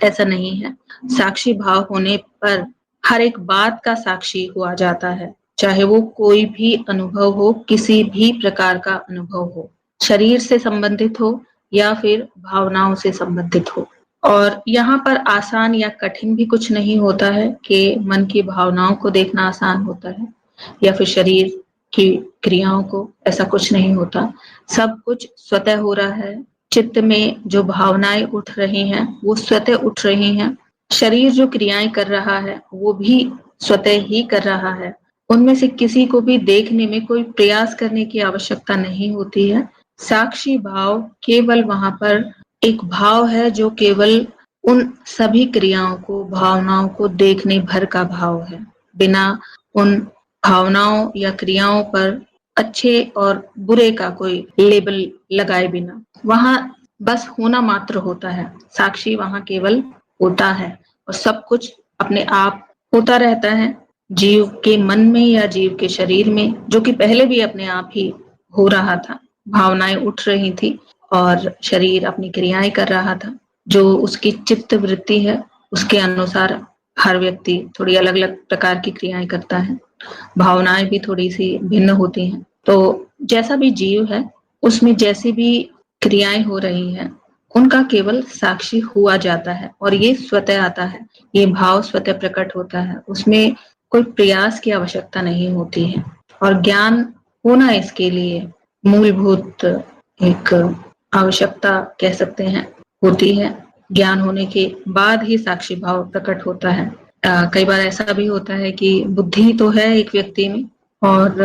[SPEAKER 1] ऐसा नहीं है। साक्षी भाव होने पर हर एक बात का साक्षी हुआ जाता है, चाहे वो कोई भी अनुभव हो, किसी भी प्रकार का अनुभव हो, शरीर से संबंधित हो या फिर भावनाओं से संबंधित हो। और यहाँ पर आसान या कठिन भी कुछ नहीं होता है कि मन की भावनाओं को देखना आसान होता है या फिर शरीर की क्रियाओं को, ऐसा कुछ नहीं होता। सब कुछ स्वतः हो रहा है। चित्त में जो भावनाएं उठ रही हैं वो स्वतः उठ रही हैं। शरीर जो क्रियाएं कर रहा है वो भी स्वतः ही कर रहा है। उनमें से किसी को भी देखने में कोई प्रयास करने की आवश्यकता नहीं होती है। साक्षी भाव केवल वहां पर एक भाव है जो केवल उन सभी क्रियाओं को, भावनाओं को देखने भर का भाव है, बिना उन भावनाओं या क्रियाओं पर अच्छे और बुरे का कोई लेबल लगाए बिना। वहां बस होना मात्र होता है। साक्षी वहां केवल होता है और सब कुछ अपने आप होता रहता है, जीव के मन में या जीव के शरीर में, जो कि पहले भी अपने आप ही हो रहा था। भावनाएं उठ रही थी और शरीर अपनी क्रियाएं कर रहा था। जो उसकी चित्त वृत्ति है उसके अनुसार हर व्यक्ति थोड़ी अलग अलग प्रकार की क्रियाएं करता है। भावनाएं भी थोड़ी सी भिन्न होती हैं। तो जैसा भी जीव है उसमें जैसी भी क्रियाएं हो रही हैं उनका केवल साक्षी हुआ जाता है और ये स्वतः आता है, ये भाव स्वतः प्रकट होता है, उसमें कोई प्रयास की आवश्यकता नहीं होती है। और ज्ञान होना इसके लिए मूलभूत एक आवश्यकता कह सकते हैं होती है। ज्ञान होने के बाद ही साक्षी भाव प्रकट होता है। कई बार ऐसा भी होता है कि बुद्धि तो है एक व्यक्ति में और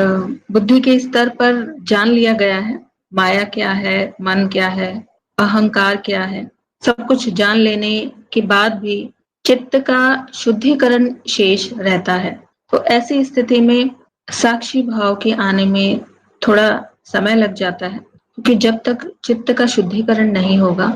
[SPEAKER 1] बुद्धि के स्तर पर जान लिया गया है माया क्या है, मन क्या है, अहंकार क्या है, सब कुछ जान लेने के बाद भी चित्त का शुद्धिकरण शेष रहता है। तो ऐसी स्थिति में साक्षी भाव के आने में थोड़ा समय लग जाता है, क्योंकि जब तक चित्त का शुद्धिकरण नहीं होगा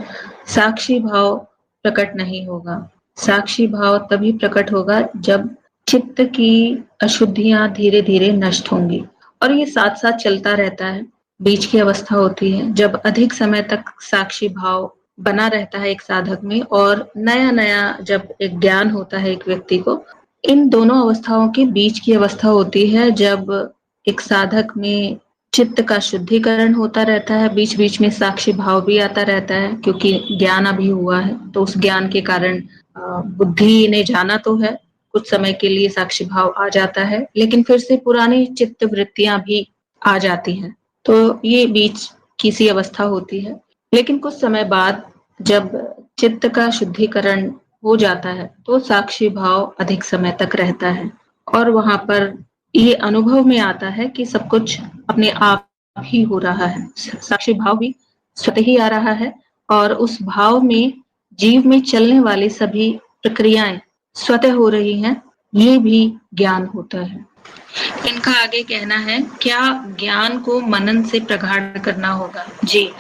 [SPEAKER 1] साक्षी भाव प्रकट नहीं होगा। साक्षी भाव तभी प्रकट होगा जब चित्त की अशुद्धियां धीरे धीरे नष्ट होंगी। और ये साथ साथ चलता रहता है। बीच की अवस्था होती है जब अधिक समय तक साक्षी भाव बना रहता है एक साधक में, और नया नया जब एक ज्ञान होता है एक व्यक्ति को। इन दोनों अवस्थाओं के बीच की अवस्था होती है जब एक साधक में चित्त का शुद्धिकरण होता रहता है, बीच बीच में साक्षी भाव भी आता रहता है, क्योंकि ज्ञान अभी हुआ है तो उस ज्ञान के कारण बुद्धि ने जाना तो है, कुछ समय के लिए साक्षी भाव आ जाता है, लेकिन फिर से पुरानी चित्त वृत्तियां भी आ जाती हैं। तो ये बीच की सी अवस्था होती है। लेकिन कुछ समय बाद जब चित्त का शुद्धिकरण हो जाता है तो साक्षी भाव अधिक समय तक रहता है और वहां पर ये अनुभव में आता है कि सब कुछ अपने आप ही हो रहा है। साक्षी भाव भी स्वतः ही आ रहा है और उस भाव में जीव में चलने वाली सभी प्रक्रियाएं स्वतः हो रही हैं, ये भी ज्ञान होता है। इनका आगे कहना है, क्या ज्ञान को मनन से प्रगाढ़ करना होगा? जी,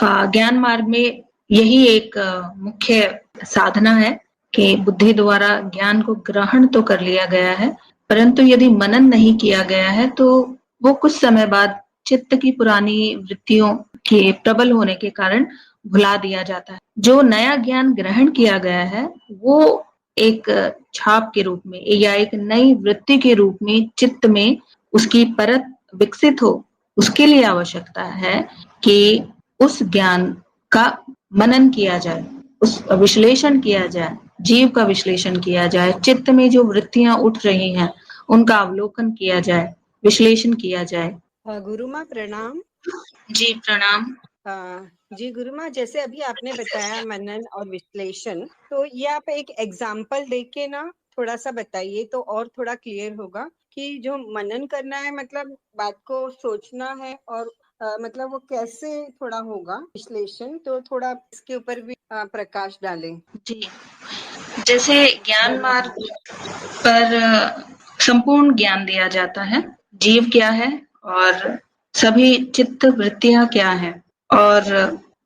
[SPEAKER 1] ज्ञान मार्ग में यही एक मुख्य साधना है कि बुद्धि द्वारा ज्ञान को ग्रहण तो कर लिया गया है, परंतु यदि मनन नहीं किया गया है तो वो कुछ समय बाद चित्त की पुरानी वृत्तियों के प्रबल होने के कारण भुला दिया जाता है। जो नया ज्ञान ग्रहण किया गया है वो एक छाप के रूप में या एक नई वृत्ति के रूप में चित्त में उसकी परत विकसित हो, उसके लिए आवश्यकता है कि उस ज्ञान का मनन किया जाए, उस विश्लेषण किया जाए, जीव का विश्लेषण किया जाए, चित्त में जो वृत्तियां उठ रही हैं उनका अवलोकन किया जाए, विश्लेषण किया जाए।
[SPEAKER 2] गुरु माँ प्रणाम।
[SPEAKER 1] जी प्रणाम।
[SPEAKER 2] जी गुरु माँ, जैसे अभी आपने बताया मनन और विश्लेषण, तो ये आप एक एग्जाम्पल देके ना थोड़ा सा बताइए तो और थोड़ा क्लियर होगा कि जो मनन करना है मतलब बात को सोचना है और मतलब वो कैसे थोड़ा होगा विश्लेषण, तो थोड़ा इसके ऊपर भी प्रकाश डालें।
[SPEAKER 1] जी, जैसे ज्ञान मार्ग पर संपूर्ण ज्ञान दिया जाता है, जीव क्या है और सभी चित्त वृत्तियां क्या है। और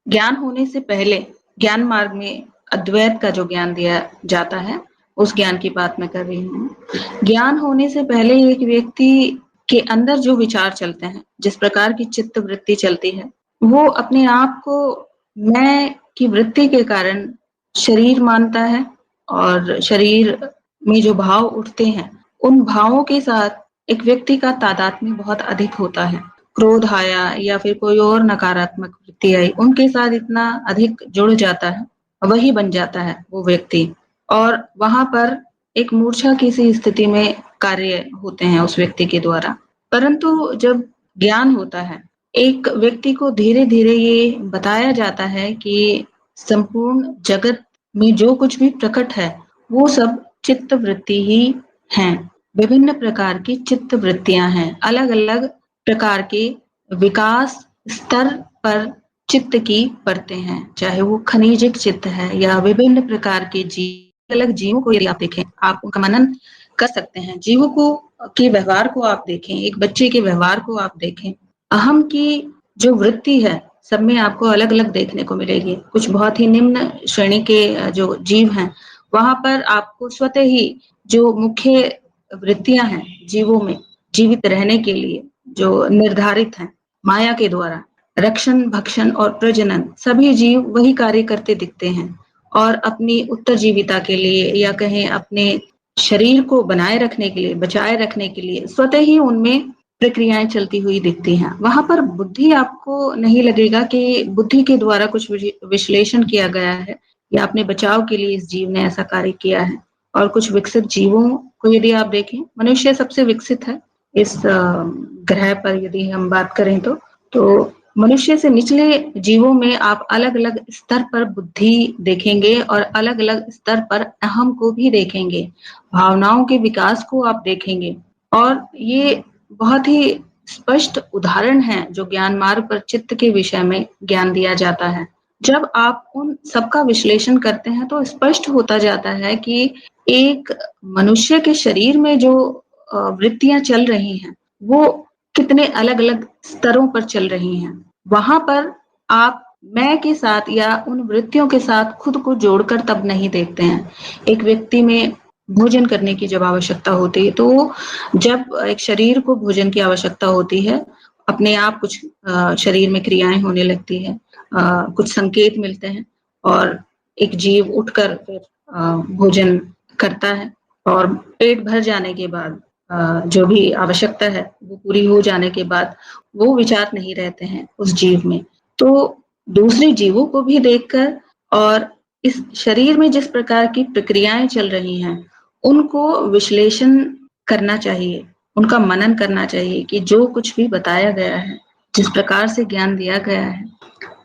[SPEAKER 1] ज्ञान होने से पहले ज्ञान मार्ग में अद्वैत का जो ज्ञान दिया जाता है उस ज्ञान की बात मैं कर रही हूँ। ज्ञान होने से पहले एक व्यक्ति के अंदर जो विचार चलते हैं, जिस प्रकार की चित्त वृत्ति चलती है, वो अपने आप को मैं की वृत्ति के कारण शरीर मानता है और शरीर में जो भाव उठते हैं उन भावों के साथ एक व्यक्ति का तादात्म्य बहुत अधिक होता है। क्रोध आया या फिर कोई और नकारात्मक वृत्ति आई, उनके साथ इतना अधिक जुड़ जाता है, वही बन जाता है वो व्यक्ति। और वहां पर एक मूर्छा की सी स्थिति में कार्य होते हैं उस व्यक्ति के द्वारा। परंतु जब ज्ञान होता है, एक व्यक्ति को धीरे धीरे ये बताया जाता है कि संपूर्ण जगत में जो कुछ भी प्रकट है वो सब चित्त वृत्ति ही हैं। विभिन्न प्रकार की चित्त वृत्तियां हैं, अलग अलग प्रकार के विकास स्तर पर चित्त की परतें हैं, चाहे वो खनिजिक चित्त है या विभिन्न प्रकार के जीव। अलग जीवों को यदि आप देखें, आप उनका मनन कर सकते हैं। जीवों को के व्यवहार को आप देखें, एक बच्चे के व्यवहार को आप देखें, अहम की जो वृत्ति है सब में आपको अलग अलग देखने को मिलेगी। कुछ बहुत ही निम्न श्रेणी के जो जीव हैं वहां पर आपको स्वतः ही जो मुख्य वृत्तियां हैं जीवों में जीवित रहने के लिए जो निर्धारित हैं माया के द्वारा, रक्षण भक्षण और प्रजनन, सभी जीव वही कार्य करते दिखते हैं और अपनी उत्तरजीविता के लिए या कहें अपने शरीर को बनाए रखने के लिए, बचाए रखने के लिए स्वतः ही उनमें प्रक्रियाएं चलती हुई दिखती हैं। वहां पर बुद्धि आपको नहीं लगेगा कि बुद्धि के द्वारा कुछ विश्लेषण किया गया है या अपने बचाव के लिए इस जीव ने ऐसा कार्य किया है। और कुछ विकसित जीवों को यदि आप देखें, मनुष्य सबसे विकसित है इस ग्रह पर यदि हम बात करें तो मनुष्य से निचले जीवों में आप अलग अलग स्तर पर बुद्धि देखेंगे और अलग अलग स्तर पर अहम को भी देखेंगे, भावनाओं के विकास को आप देखेंगे। और ये बहुत ही स्पष्ट उदाहरण है जो ज्ञान मार्ग पर चित्त के विषय में ज्ञान दिया जाता है। जब आप उन सबका विश्लेषण करते हैं तो स्पष्ट होता जाता है कि एक मनुष्य के शरीर में जो वृत्तियां चल रही हैं वो कितने अलग अलग स्तरों पर चल रही हैं। वहां पर आप मैं के साथ या उन वृत्तियों के साथ खुद को जोड़कर तब नहीं देखते हैं। एक व्यक्ति में भोजन करने की जब आवश्यकता होती है तो जब एक शरीर को भोजन की आवश्यकता होती है, अपने आप कुछ शरीर में क्रियाएं होने लगती है, कुछ संकेत मिलते हैं और एक जीव उठकर फिर भोजन करता है और पेट भर जाने के बाद जो भी आवश्यकता है वो पूरी हो जाने के बाद वो विचार नहीं रहते हैं उस जीव में। तो दूसरे जीवों को भी देखकर और इस शरीर में जिस प्रकार की प्रक्रियाएं चल रही हैं उनको विश्लेषण करना चाहिए, उनका मनन करना चाहिए कि जो कुछ भी बताया गया है, जिस प्रकार से ज्ञान दिया गया है,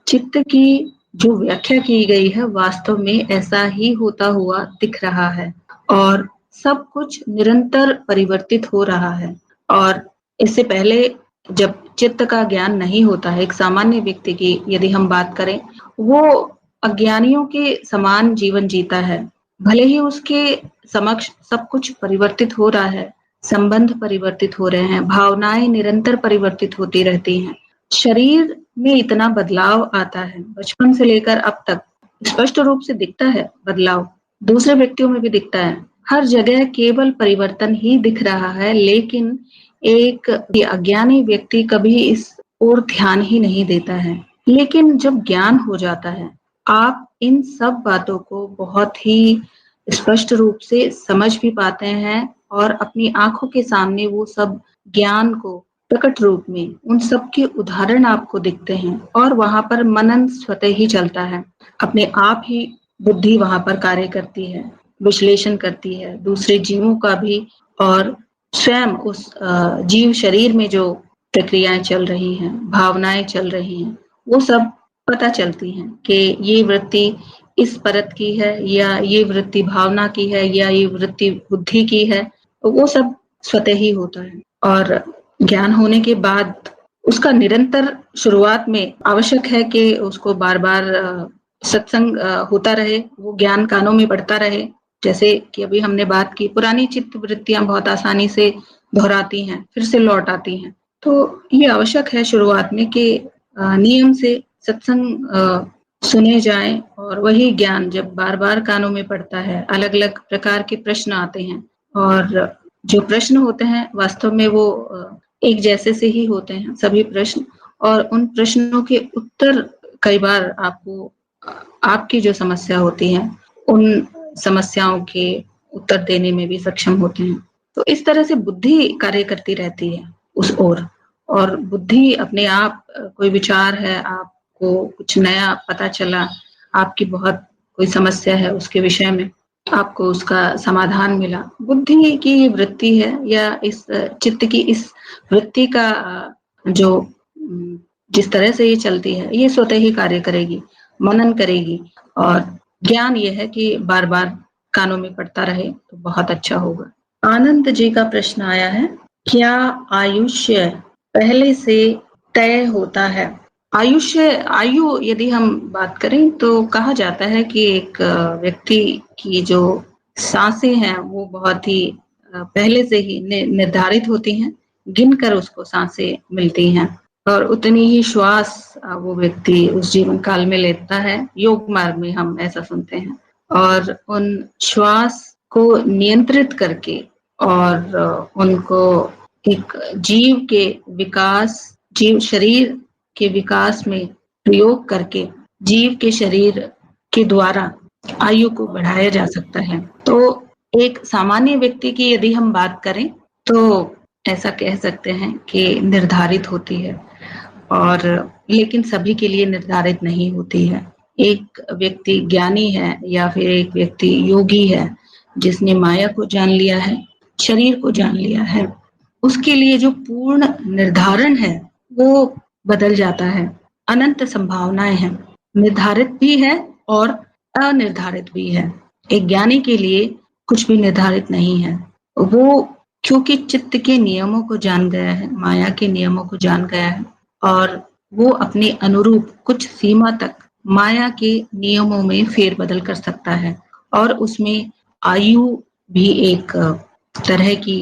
[SPEAKER 1] चित्त की जो व्याख्या की गई है वास्तव में ऐसा ही होता हुआ दिख रहा है और सब कुछ निरंतर परिवर्तित हो रहा है। और इससे पहले जब चित्त का ज्ञान नहीं होता है, एक सामान्य व्यक्ति की यदि हम बात करें, वो अज्ञानियों के समान जीवन जीता है, भले ही उसके समक्ष सब कुछ परिवर्तित हो रहा है, संबंध परिवर्तित हो रहे हैं, भावनाएं निरंतर परिवर्तित होती रहती हैं, शरीर में इतना बदलाव आता है, बचपन से लेकर अब तक स्पष्ट रूप से दिखता है बदलाव, दूसरे व्यक्तियों में भी दिखता है। हर जगह केवल परिवर्तन ही दिख रहा है, लेकिन एक अज्ञानी व्यक्ति कभी इस ओर ध्यान ही नहीं देता है। लेकिन जब ज्ञान हो जाता है, आप इन सब बातों को बहुत ही स्पष्ट रूप से समझ भी पाते हैं और अपनी आंखों के सामने वो सब ज्ञान को प्रकट रूप में उन सब के उदाहरण आपको दिखते हैं और वहां पर मनन स्वतः ही चलता है। अपने आप ही बुद्धि वहां पर कार्य करती है, विश्लेषण करती है, दूसरे जीवों का भी और स्वयं उस जीव शरीर में जो प्रक्रियाएं चल रही हैं, भावनाएं चल रही हैं, वो सब पता चलती हैं कि ये वृत्ति इस परत की है या ये वृत्ति भावना की है या ये वृत्ति बुद्धि की है, तो वो सब स्वतः ही होता है। और ज्ञान होने के बाद उसका निरंतर शुरुआत में आवश्यक है कि उसको बार बार सत्संग होता रहे, वो ज्ञान कानों में बढ़ता रहे। जैसे कि अभी हमने बात की, पुरानी चित्त वृत्तियां बहुत आसानी से दोहराती हैं, फिर से लौट आती हैं, तो ये आवश्यक है शुरुआत में कि नियम से सत्संग सुने जाएं और वही ज्ञान जब बार बार कानों में पड़ता है, अलग अलग प्रकार के प्रश्न आते हैं और जो प्रश्न होते हैं वास्तव में वो एक जैसे से ही होते हैं सभी प्रश्न, और उन प्रश्नों के उत्तर कई बार आपको आपकी जो समस्या होती है उन समस्याओं के उत्तर देने में भी सक्षम होते हैं। तो इस तरह से बुद्धि कार्य करती रहती है उस ओर, और बुद्धि अपने आप कोई विचार है, आपको कुछ नया पता चला, आपकी बहुत कोई समस्या है उसके विषय में, आपको उसका समाधान मिला, बुद्धि की ये वृत्ति है या इस चित्त की इस वृत्ति का जो जिस तरह से ये चलती है, ये स्वतः ही कार्य करेगी, मनन करेगी, और ज्ञान ये है कि बार बार कानों में पड़ता रहे तो बहुत अच्छा होगा। आनंद जी का प्रश्न आया है, क्या आयुष्य पहले से तय होता है? आयु यदि हम बात करें तो कहा जाता है कि एक व्यक्ति की जो सांसें हैं वो बहुत ही पहले से ही निर्धारित होती हैं, गिनकर उसको सांसें मिलती हैं और उतनी ही श्वास वो व्यक्ति उस जीवन काल में लेता है। योग मार्ग में हम ऐसा सुनते हैं, और उन श्वास को नियंत्रित करके और उनको एक जीव के विकास, जीव शरीर के विकास में प्रयोग करके जीव के शरीर के द्वारा आयु को बढ़ाया जा सकता है। तो एक सामान्य व्यक्ति की यदि हम बात करें तो ऐसा कह सकते हैं कि निर्धारित होती है, और लेकिन सभी के लिए निर्धारित नहीं होती है। एक व्यक्ति ज्ञानी है या फिर एक व्यक्ति योगी है जिसने माया को जान लिया है, शरीर को जान लिया है, उसके लिए जो पूर्ण निर्धारण है वो बदल जाता है। अनंत संभावनाएं हैं, निर्धारित भी है और अनिर्धारित भी है। एक ज्ञानी के लिए कुछ भी निर्धारित नहीं है, वो क्योंकि चित्त के नियमों को जान गया है, माया के नियमों को जान गया है, और वो अपने अनुरूप कुछ सीमा तक माया के नियमों में फेरबदल कर सकता है, और उसमें आयु भी एक तरह की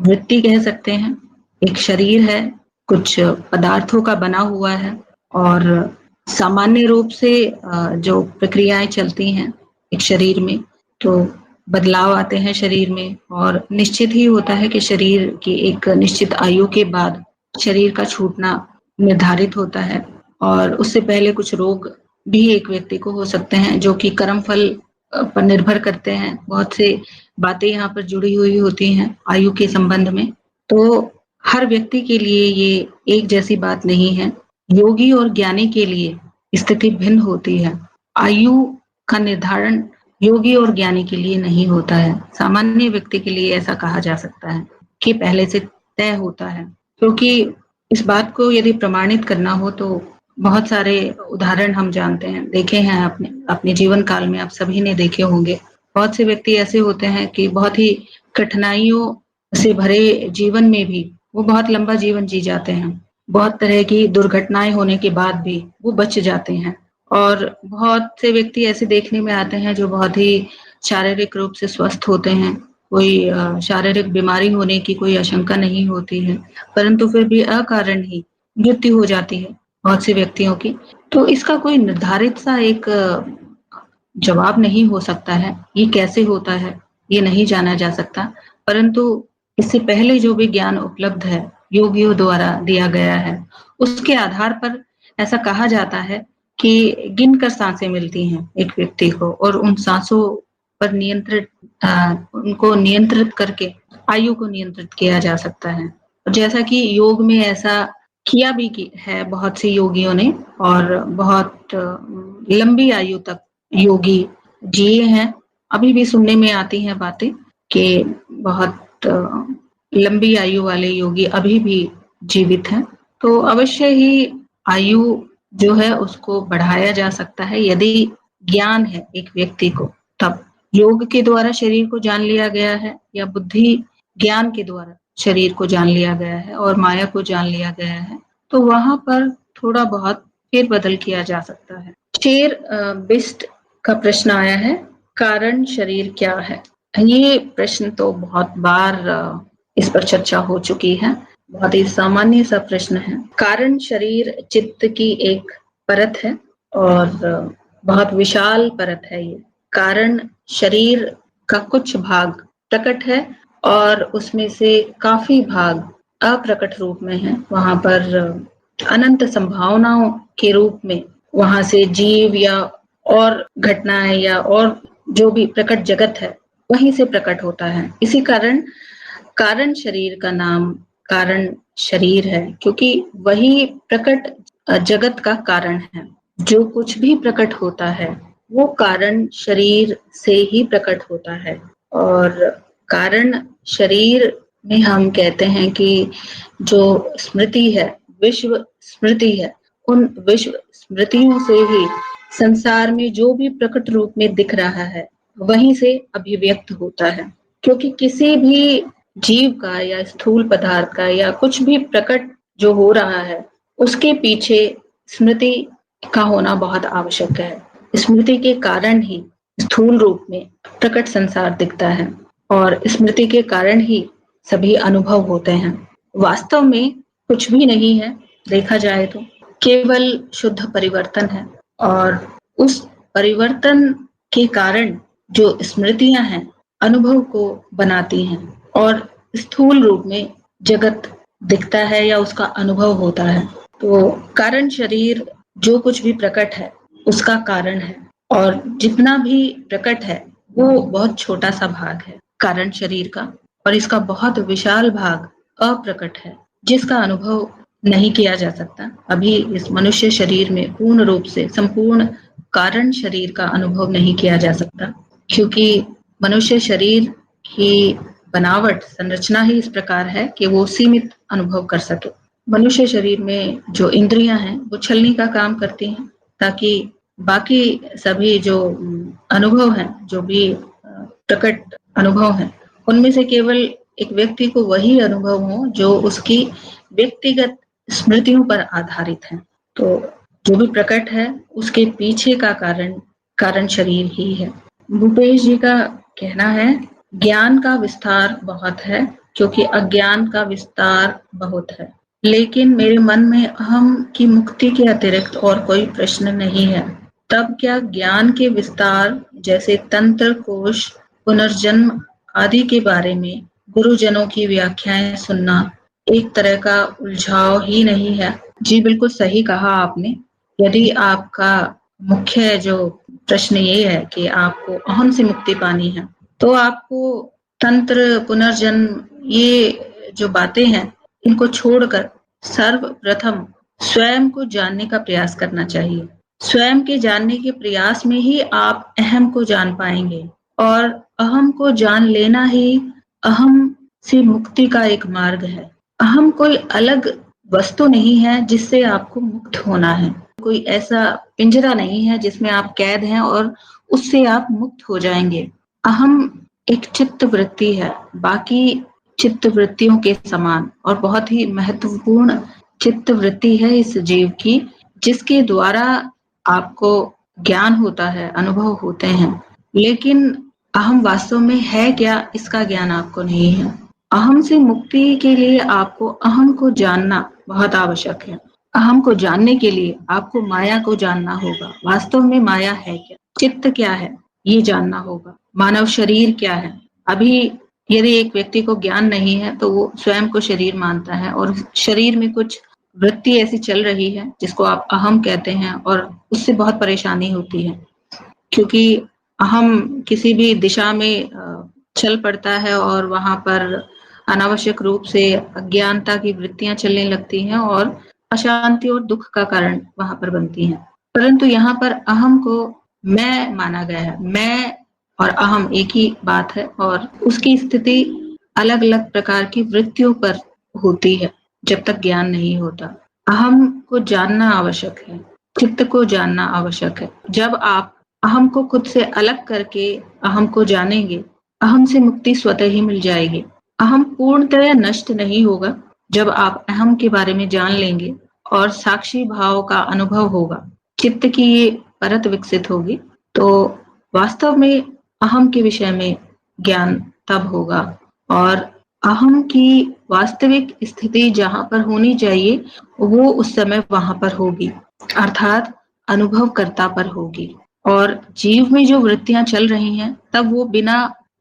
[SPEAKER 1] वृत्ति कह सकते हैं। एक शरीर है, कुछ पदार्थों का बना हुआ है, और सामान्य रूप से जो प्रक्रियाएं चलती हैं एक शरीर में, तो बदलाव आते हैं शरीर में, और निश्चित ही होता है कि शरीर की एक निश्चित आयु के बाद शरीर का छूटना निर्धारित होता है, और उससे पहले कुछ रोग भी एक व्यक्ति को हो सकते हैं जो कि कर्मफल पर निर्भर करते हैं। बहुत से बातें यहाँ पर जुड़ी हुई होती हैं आयु के संबंध में, तो हर व्यक्ति के लिए ये एक जैसी बात नहीं है। योगी और ज्ञानी के लिए स्थिति भिन्न होती है। आयु का निर्धारण योगी और ज्ञानी के लिए नहीं होता है। सामान्य व्यक्ति के लिए ऐसा कहा जा सकता है कि पहले से तय होता है, क्योंकि इस बात को यदि प्रमाणित करना हो तो बहुत सारे उदाहरण हम जानते हैं, देखे हैं अपने जीवन काल में, आप सभी ने देखे होंगे। बहुत से व्यक्ति ऐसे होते हैं कि बहुत ही कठिनाइयों से भरे जीवन में भी वो बहुत लंबा जीवन जी जाते हैं, बहुत तरह की दुर्घटनाएं होने के बाद भी वो बच जाते हैं, और बहुत से व्यक्ति ऐसे देखने में आते हैं जो बहुत ही शारीरिक रूप से स्वस्थ होते हैं, कोई शारीरिक बीमारी होने की कोई आशंका नहीं होती है, परंतु फिर भी अकारण ही मृत्यु हो जाती है बहुत से व्यक्तियों की। तो इसका कोई निर्धारित सा एक जवाब नहीं हो सकता है, ये कैसे होता है ये नहीं जाना जा सकता, परंतु इससे पहले जो भी ज्ञान उपलब्ध है योगियों द्वारा दिया गया है, उसके आधार पर ऐसा कहा जाता है कि गिनकर सांसें मिलती हैं एक व्यक्ति को, और उन सांसों पर उनको नियंत्रित करके आयु को नियंत्रित किया जा सकता है। जैसा कि योग में ऐसा किया भी है बहुत से योगियों ने, और बहुत लंबी आयु तक योगी जिए हैं। अभी भी सुनने में आती हैं बातें कि बहुत लंबी आयु वाले योगी अभी भी जीवित हैं। तो अवश्य ही आयु जो है उसको बढ़ाया जा सकता है यदि ज्ञान है एक व्यक्ति को। तब योग के द्वारा शरीर को जान लिया गया है या बुद्धि ज्ञान के द्वारा शरीर को जान लिया गया है और माया को जान लिया गया है, तो वहां पर थोड़ा बहुत फेरबदल किया जा सकता है। शेर बिस्ट का प्रश्न आया है, कारण शरीर क्या है? ये प्रश्न तो बहुत बार इस पर चर्चा हो चुकी है, बहुत ही सामान्य सा प्रश्न है। कारण शरीर चित्त की एक परत है और बहुत विशाल परत है ये। कारण शरीर का कुछ भाग प्रकट है और उसमें से काफी भाग अप्रकट रूप में है। वहां पर अनंत संभावनाओं के रूप में वहां से जीव या और घटनाएं या और जो भी प्रकट जगत है वहीं से प्रकट होता है। इसी कारण कारण शरीर का नाम कारण शरीर है, क्योंकि वही प्रकट जगत का कारण है। जो कुछ भी प्रकट होता है वो कारण शरीर से ही प्रकट होता है। और कारण शरीर में हम कहते हैं कि जो स्मृति है, विश्व स्मृति है, उन विश्व स्मृतियों से ही संसार में जो भी प्रकट रूप में दिख रहा है वहीं से अभिव्यक्त होता है। क्योंकि किसी भी जीव का या स्थूल पदार्थ का या कुछ भी प्रकट जो हो रहा है उसके पीछे स्मृति का होना बहुत आवश्यक है। स्मृति के कारण ही स्थूल रूप में प्रकट संसार दिखता है और स्मृति के कारण ही सभी अनुभव होते हैं। वास्तव में कुछ भी नहीं है, देखा जाए तो केवल शुद्ध परिवर्तन है, और उस परिवर्तन के कारण जो स्मृतियां हैं अनुभव को बनाती हैं और स्थूल रूप में जगत दिखता है या उसका अनुभव होता है। तो कारण शरीर जो कुछ भी प्रकट है उसका कारण है, और जितना भी प्रकट है वो बहुत छोटा सा भाग है कारण शरीर का, और इसका बहुत विशाल भाग अप्रकट है जिसका अनुभव नहीं किया जा सकता। अभी इस मनुष्य शरीर में पूर्ण रूप से संपूर्ण कारण शरीर का अनुभव नहीं किया जा सकता, क्योंकि मनुष्य शरीर की बनावट संरचना ही इस प्रकार है कि वो सीमित अनुभव कर सके। मनुष्य शरीर में जो इंद्रियां हैं वो छलनी का काम करती हैं, ताकि बाकी सभी जो अनुभव हैं, जो भी प्रकट अनुभव हैं, उनमें से केवल एक व्यक्ति को वही अनुभव हो जो उसकी व्यक्तिगत स्मृतियों पर आधारित है। तो जो भी प्रकट है उसके पीछे का कारण शरीर ही है। भूपेश जी का कहना है, ज्ञान का विस्तार बहुत है क्योंकि अज्ञान का विस्तार बहुत है, लेकिन मेरे मन में अहम की मुक्ति के अतिरिक्त और कोई प्रश्न नहीं है। तब क्या ज्ञान के विस्तार जैसे तंत्र कोश, पुनर्जन्म आदि के बारे में गुरुजनों की व्याख्याएं सुनना एक तरह का उलझाव ही नहीं है? जी बिल्कुल सही कहा आपने। यदि आपका मुख्य जो प्रश्न ये है कि आपको अहम से मुक्ति पानी है, तो आपको तंत्र, पुनर्जन्म, ये जो बातें हैं इनको छोड़कर सर्वप्रथम स्वयं को जानने का प्रयास करना चाहिए। स्वयं के जानने के प्रयास में ही आप अहम को जान पाएंगे, और अहम को जान लेना ही अहम से मुक्ति का एक मार्ग है। अहम कोई अलग वस्तु नहीं है जिससे आपको मुक्त होना है, कोई ऐसा पिंजरा नहीं है जिसमें आप कैद हैं और उससे आप मुक्त हो जाएंगे। अहम एक चित्त वृत्ति है, बाकी चित्त वृत्तियों के समान, और बहुत ही महत्वपूर्ण चित्त वृत्ति है इस जीव की, जिसके द्वारा आपको ज्ञान होता है, अनुभव होते हैं, लेकिन अहम वास्तव में है क्या, इसका ज्ञान आपको नहीं है। अहम से मुक्ति के लिए आपको अहम को जानना बहुत आवश्यक है। अहम को जानने के लिए आपको माया को जानना होगा। वास्तव में माया है क्या, चित्त क्या है, ये जानना होगा। मानव शरीर क्या है। अभी यदि एक व्यक्ति को ज्ञान नहीं है तो वो स्वयं को शरीर मानता है और शरीर में कुछ वृत्ति ऐसी चल रही है जिसको आप अहम कहते हैं और उससे बहुत परेशानी होती है, क्योंकि अहम किसी भी दिशा में चल पड़ता है और वहां पर अनावश्यक रूप से अज्ञानता की वृत्तियां चलने लगती हैं और अशांति और दुख का कारण वहां पर बनती हैं। परंतु यहाँ पर अहम को मैं माना गया है। मैं और अहम एक ही बात है और उसकी स्थिति अलग अलग प्रकार की वृत्तियों पर होती है जब तक ज्ञान नहीं होता। अहम को जानना आवश्यक है, चित्त को जानना आवश्यक है। जब आप अहम को खुद से अलग करके अहम को जानेंगे, अहम से मुक्ति स्वतः ही मिल जाएगी। अहम पूर्णतः नष्ट नहीं होगा जब आप अहम के बारे में जान लेंगे और साक्षी भाव का अनुभव होगा, चित्त की ये परत विकसित होगी, तो वास्तव में अहम के विषय में ज्ञान तब होगा और अहम की वास्तविक स्थिति जहां पर होनी चाहिए वो उस समय वहां पर होगी, अर्थात अनुभवकर्ता पर होगी। और जीव में जो वृत्तियां चल रही हैं तब वो बिना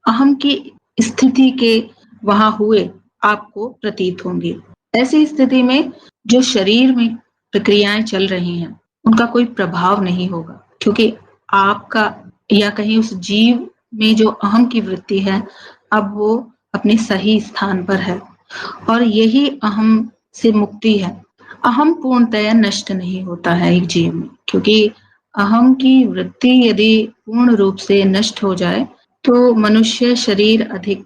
[SPEAKER 1] अहम की स्थिति के वहां हुए आपको प्रतीत होंगी। ऐसी स्थिति में जो शरीर में प्रक्रियाएं चल रही हैं उनका कोई प्रभाव नहीं होगा, क्योंकि आपका या कहीं उस जीव में जो अहम की वृत्ति है अब वो अपने सही स्थान पर है और यही अहम से मुक्ति है। अहम पूर्णतया नष्ट नहीं होता है एक जीव में, क्योंकि अहम की वृत्ति यदि पूर्ण रूप से नष्ट हो जाए तो मनुष्य शरीर अधिक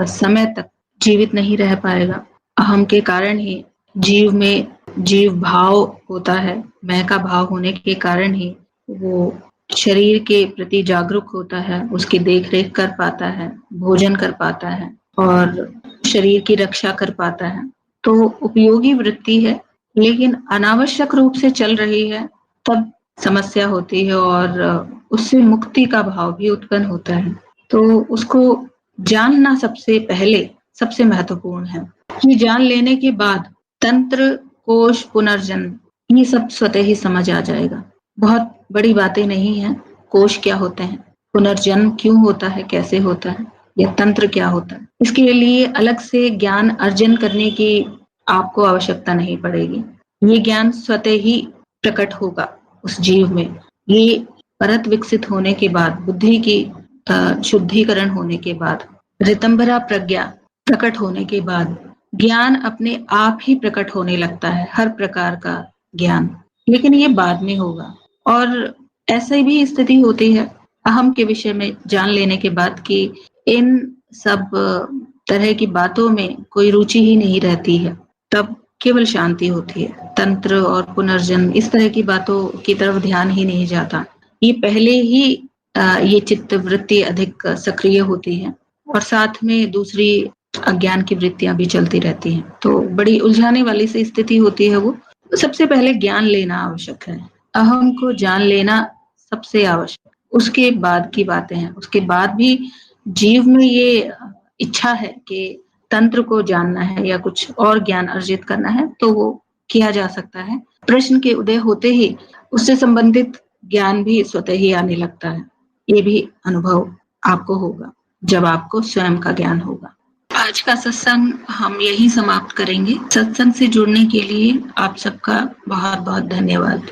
[SPEAKER 1] समय तक जीवित नहीं रह पाएगा। अहम के कारण ही जीव में जीव भाव होता है, मैं का भाव होने के कारण ही वो शरीर के प्रति जागरूक होता है, उसकी देख रेख कर पाता है, भोजन कर पाता है और शरीर की रक्षा कर पाता है। तो उपयोगी वृत्ति है, लेकिन अनावश्यक रूप से चल रही है तब समस्या होती है और उससे मुक्ति का भाव भी उत्पन्न होता है। तो उसको जानना सबसे पहले सबसे महत्वपूर्ण है। ये जान लेने के बाद तंत्र, कोश, पुनर्जन्म ये सब स्वतः ही समझ आ जाएगा। बहुत बड़ी बातें नहीं है। कोश क्या होते हैं, पुनर्जन्म क्यों होता है, कैसे होता है, या तंत्र क्या होता है, इसके लिए अलग से ज्ञान अर्जन करने की आपको आवश्यकता नहीं पड़ेगी। ये ज्ञान स्वतः ही प्रकट होगा उस जीव में। ये परत विकसित होने के बाद, बुद्धि की शुद्धिकरण होने के बाद, ऋतंभरा प्रज्ञा प्रकट होने के बाद ज्ञान अपने आप ही प्रकट होने लगता है, हर प्रकार का ज्ञान। लेकिन ये बाद में होगा और ऐसी भी स्थिति होती है अहम के विषय में जान लेने के बाद कि इन सब तरह की बातों में कोई रुचि ही नहीं रहती है, तब केवल शांति होती है। तंत्र और पुनर्जन्म इस तरह की बातों की तरफ ध्यान ही नहीं जाता। ये पहले ही ये चित्त वृत्ति अधिक सक्रिय होती है और साथ में दूसरी अज्ञान की वृत्तियां भी चलती रहती हैं, तो बड़ी उलझाने वाली सी स्थिति होती है। वो सबसे पहले ज्ञान लेना आवश्यक है, अहम को जान लेना सबसे आवश्यक, उसके बाद की बातें हैं। उसके बाद भी जीव में ये इच्छा है कि तंत्र को जानना है या कुछ और ज्ञान अर्जित करना है तो वो किया जा सकता है। प्रश्न के उदय होते ही उससे संबंधित ज्ञान भी स्वतः ही आने लगता है। ये भी अनुभव आपको होगा जब आपको स्वयं का ज्ञान होगा। आज का सत्संग हम यही समाप्त करेंगे। सत्संग से जुड़ने के लिए आप सबका बहुत बहुत धन्यवाद।